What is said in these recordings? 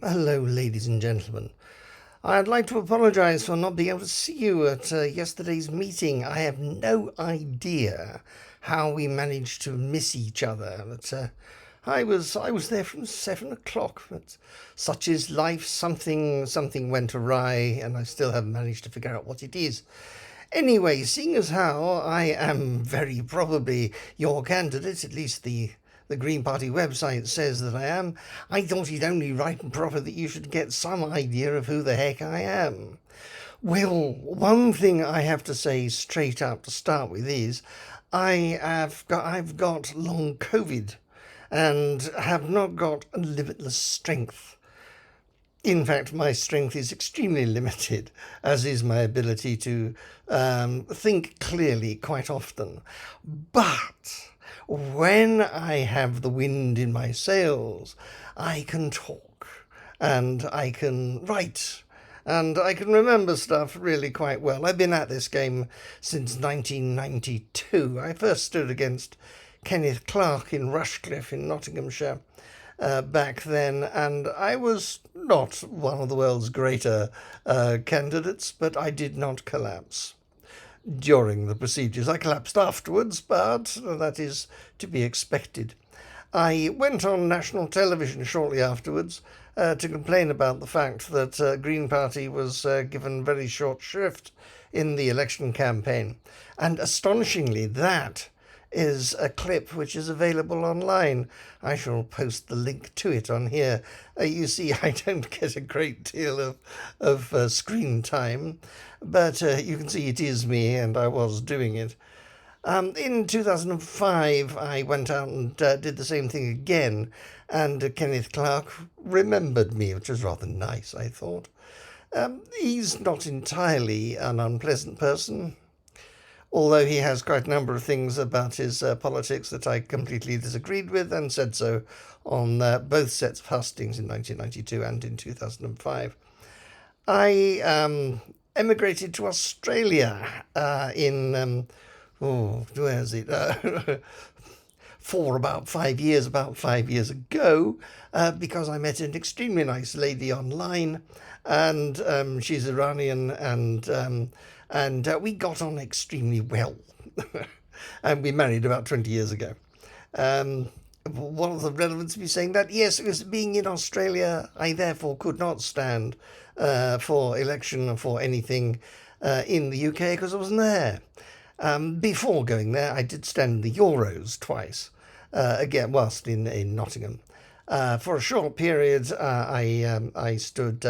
Hello, ladies and gentlemen. I'd like to apologise for not being able to see you at yesterday's meeting. I have no idea how we managed to miss each other, but I was there from 7 o'clock. But such is life. Something went awry, and I still haven't managed to figure out what it is. Anyway, seeing as how I am very probably your candidate, at least the Green Party website says that I am, I thought it only right and proper that you should get some idea of who the heck I am. Well, one thing I have to say straight up to start with is I've got long COVID and have not got limitless strength. In fact, my strength is extremely limited, as is my ability to think clearly quite often. But when I have the wind in my sails, I can talk and I can write and I can remember stuff really quite well. I've been at this game since 1992. I first stood against Kenneth Clarke in Rushcliffe in Nottinghamshire back then, and I was not one of the world's greater candidates, but I did not collapse during the procedures. I collapsed afterwards, but that is to be expected. I went on national television shortly afterwards to complain about the fact that Green Party was given very short shrift in the election campaign. And astonishingly, that is a clip which is available online. I shall post the link to it on here. You see, I don't get a great deal of screen time, but you can see it is me, and I was doing it. In 2005, I went out and did the same thing again, and Kenneth Clarke remembered me, which was rather nice, I thought. He's not entirely an unpleasant person, although he has quite a number of things about his politics that I completely disagreed with, and said so on both sets of hustings in 1992 and in 2005. I emigrated to Australia where is it? For about 5 years, about 5 years ago, because I met an extremely nice lady online, and she's Iranian, and we got on extremely well, and we married about 20 years ago. What of the relevance of me saying that? Yes, it was being in Australia. I therefore could not stand for election or for anything in the UK because I wasn't there. Before going there, I did stand in the Euros twice, again, whilst in Nottingham. For a short period, I stood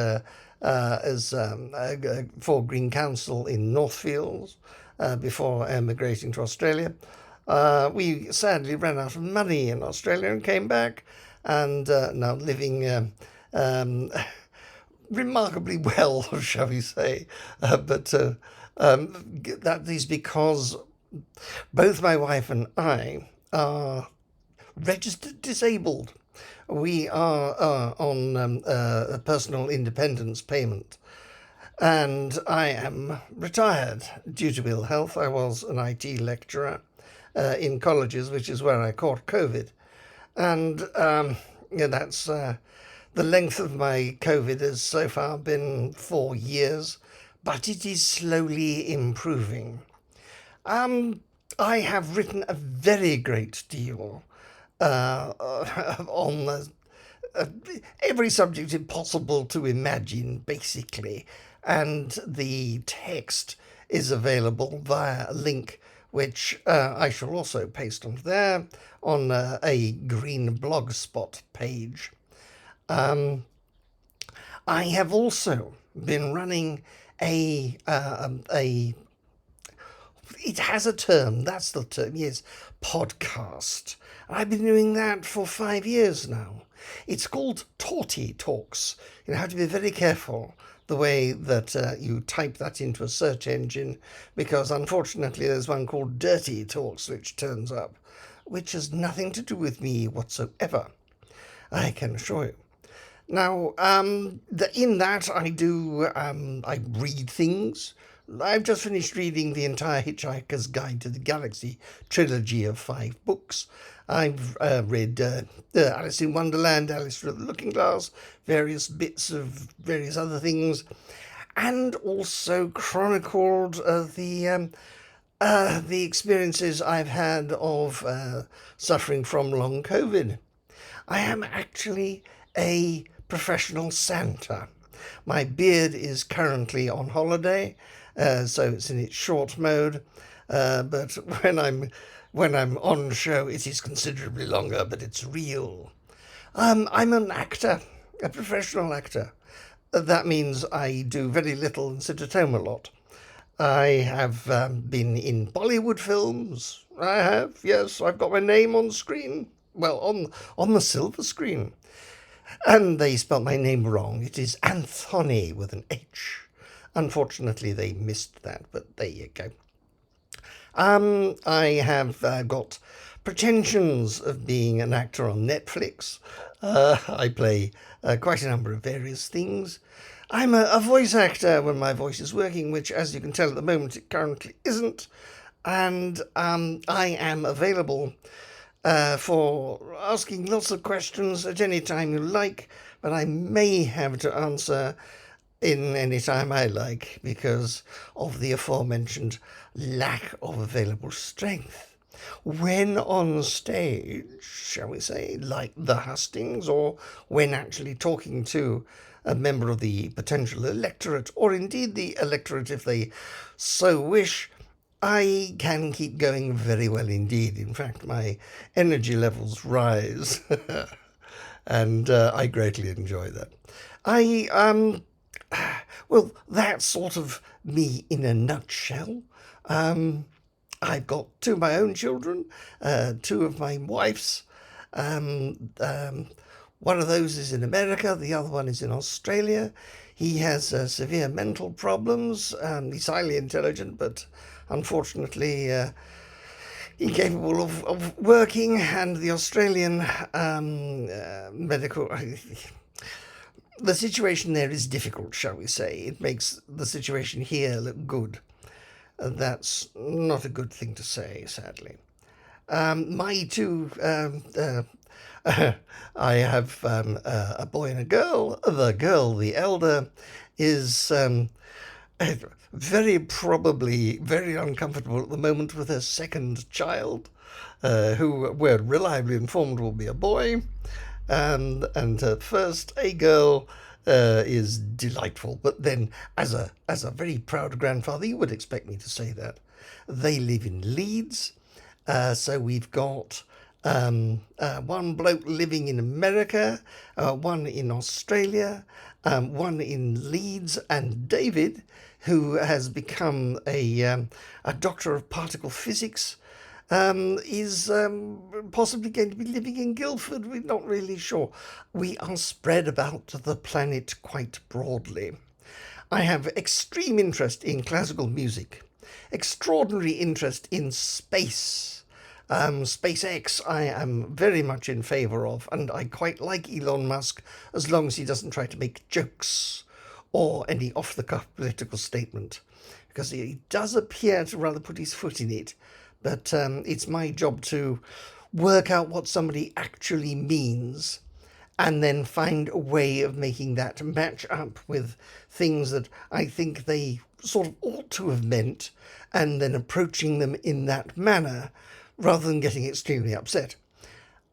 as for Green Council in Northfields before emigrating to Australia. We sadly ran out of money in Australia and came back, and now living remarkably well, shall we say, but that is because both my wife and I are registered disabled. We are on a personal independence payment, and I am retired due to ill health. I was an IT lecturer in colleges, which is where I caught COVID, and that's the length of my COVID has so far been 4 years, but it is slowly improving. I have written a very great deal on every subject possible to imagine, basically, and the text is available via a link which I shall also paste onto there on a green blogspot page. I have also been running a it has a term, that's the term, yes, podcast. I've been doing that for 5 years now. It's called Torty Talks. You have to be very careful the way that you type that into a search engine, because unfortunately there's one called Dirty Talks which turns up, which has nothing to do with me whatsoever, I can assure you. Now, in that I do, I read things I've just finished reading the entire Hitchhiker's Guide to the Galaxy trilogy of 5 books. I've read Alice in Wonderland, Alice Through the Looking Glass, various bits of various other things, and also chronicled the experiences I've had of suffering from long COVID. I am actually a professional Santa. My beard is currently on holiday, so it's in its short mode. But when I'm on show, it is considerably longer, but it's real. I'm an actor, a professional actor. That means I do very little and sit at home a lot. I have been in Bollywood films. I have, yes. I've got my name on screen. Well, on the silver screen. And they spelt my name wrong. It is Anthony with an H. Unfortunately, they missed that, but there you go. I have got pretensions of being an actor on Netflix. I play quite a number of various things. I'm a voice actor when my voice is working, which, as you can tell at the moment, it currently isn't. And I am available for asking lots of questions at any time you like, but I may have to answer in any time I like because of the aforementioned lack of available strength. When on stage, shall we say, like the hustings, or when actually talking to a member of the potential electorate, or indeed the electorate if they so wish, I can keep going very well indeed. In fact, my energy levels rise, and I greatly enjoy that. I well, that's sort of me in a nutshell. I've got 2 of my own children, 2 of my wife's. One of those is in America, the other one is in Australia. He has severe mental problems. He's highly intelligent, but unfortunately incapable of working. And the Australian medical... The situation there is difficult, shall we say. It makes the situation here look good. That's not a good thing to say, sadly. My 2... I have a boy and a girl. The girl, the elder, is very probably very uncomfortable at the moment with her second child, who we're reliably informed will be a boy. And first, a girl is delightful. But then, as a very proud grandfather, you would expect me to say that. They live in Leeds, so we've got one bloke living in America, one in Australia, one in Leeds, and David, who has become a doctor of particle physics, is possibly going to be living in Guildford. We're not really sure. We are spread about the planet quite broadly. I have extreme interest in classical music, extraordinary interest in space. SpaceX I am very much in favour of, and I quite like Elon Musk as long as he doesn't try to make jokes or any off-the-cuff political statement, because he does appear to rather put his foot in it. But it's my job to work out what somebody actually means and then find a way of making that match up with things that I think they sort of ought to have meant, and then approaching them in that manner rather than getting extremely upset.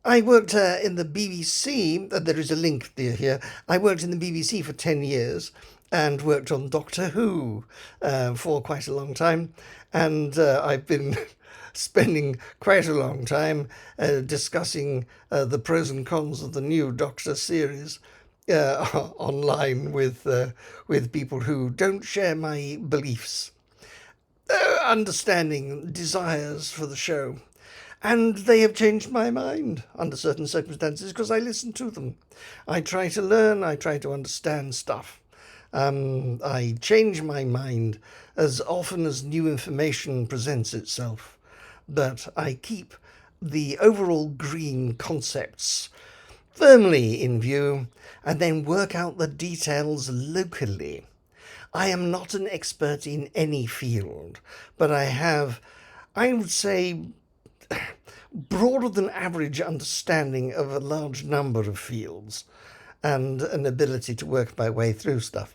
I worked in the BBC, there is a link here. I worked in the BBC for 10 years and worked on Doctor Who for quite a long time, and I've been spending quite a long time discussing the pros and cons of the new Doctor series online with people who don't share my beliefs, understanding desires for the show. And they have changed my mind under certain circumstances because I listen to them. I try to learn, I try to understand stuff. I change my mind as often as new information presents itself. But I keep the overall green concepts firmly in view and then work out the details locally. I am not an expert in any field, but I have, I would say, broader than average understanding of a large number of fields and an ability to work my way through stuff.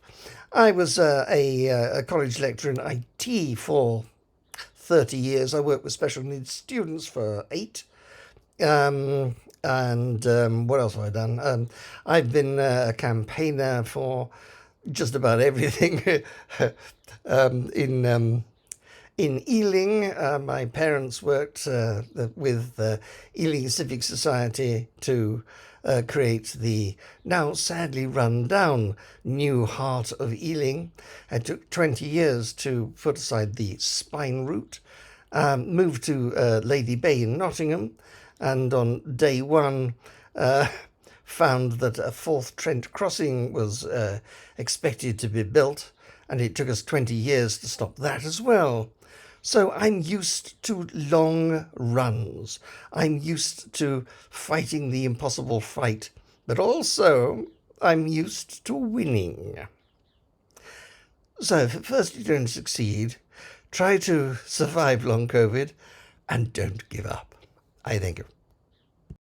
I was a college lecturer in IT for 30 years. I worked with special needs students for 8. And what else have I done? I've been a campaigner for just about everything in Ealing. My parents worked with Ealing Civic Society to create the now sadly run down new heart of Ealing. It took 20 years to put aside the spine route, moved to Lady Bay in Nottingham, and on day one found that a fourth Trent crossing was expected to be built, and it took us 20 years to stop that as well. So I'm used to long runs. I'm used to fighting the impossible fight, but also I'm used to winning. So if at first you don't succeed, try to survive long COVID and don't give up. I think